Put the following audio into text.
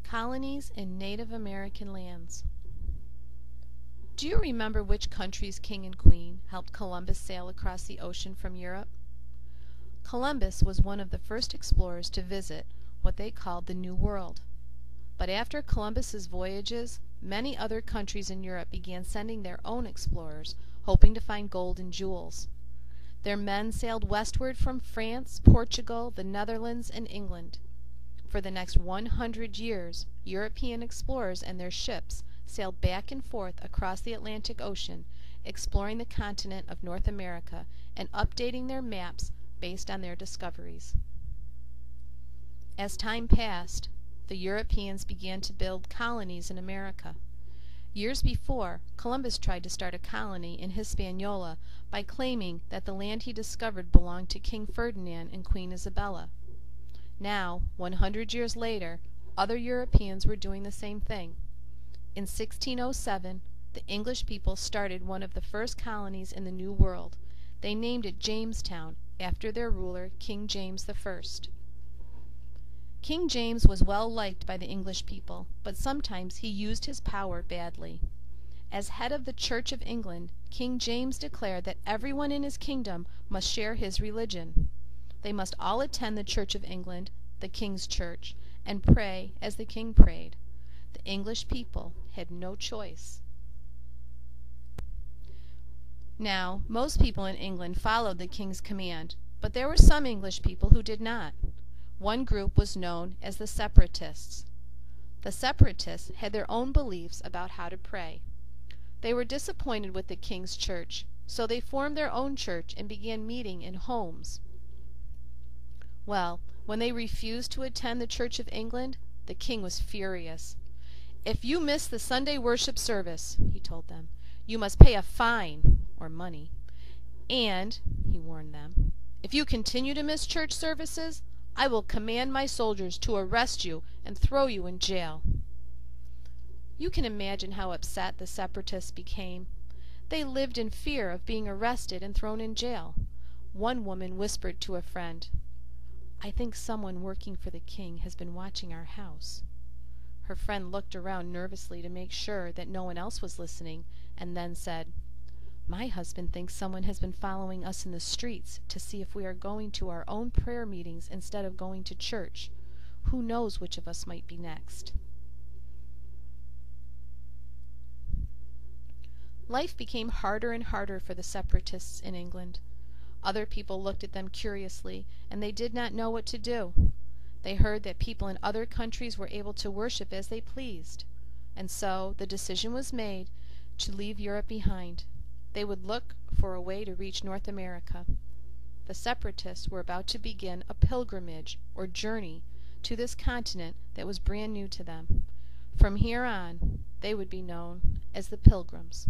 Colonies in Native American lands. Do you remember which country's king and queen helped Columbus sail across the ocean from Europe? Columbus was one of the first explorers to visit what they called the New World. But after Columbus's voyages, many other countries in Europe began sending their own explorers, hoping to find gold and jewels. Their men sailed westward from France, Portugal, the Netherlands, and England. For the next 100 years, European explorers and their ships sailed back and forth across the Atlantic Ocean, exploring the continent of North America and updating their maps based on their discoveries. As time passed, the Europeans began to build colonies in America. Years before, Columbus tried to start a colony in Hispaniola by claiming that the land he discovered belonged to King Ferdinand and Queen Isabella. Now, 100 years later, other Europeans were doing the same thing. In 1607, the English people started one of the first colonies in the New World. They named it Jamestown, after their ruler, King James I. King James was well liked by the English people, but sometimes he used his power badly. As head of the Church of England, King James declared that everyone in his kingdom must share his religion. They must all attend the Church of England, the King's Church, and pray as the king prayed. The English people had no choice. Now, most people in England followed the king's command, but there were some English people who did not. One group was known as the Separatists. The Separatists had their own beliefs about how to pray. They were disappointed with the king's church, so they formed their own church and began meeting in homes. Well, when they refused to attend the Church of England, the king was furious. "If you miss the Sunday worship service," he told them, "you must pay a fine, or money. And," he warned them, "if you continue to miss church services, I will command my soldiers to arrest you and throw you in jail." You can imagine how upset the Separatists became. They lived in fear of being arrested and thrown in jail. One woman whispered to a friend, "I think someone working for the king has been watching our house." Her friend looked around nervously to make sure that no one else was listening, and then said, "My husband thinks someone has been following us in the streets to see if we are going to our own prayer meetings instead of going to church. Who knows which of us might be next?" Life became harder and harder for the Separatists in England. Other people looked at them curiously, and they did not know what to do. They heard that people in other countries were able to worship as they pleased, and so the decision was made to leave Europe behind. They would look for a way to reach North America. The Separatists were about to begin a pilgrimage, or journey, to this continent that was brand new to them. From here on, they would be known as the Pilgrims.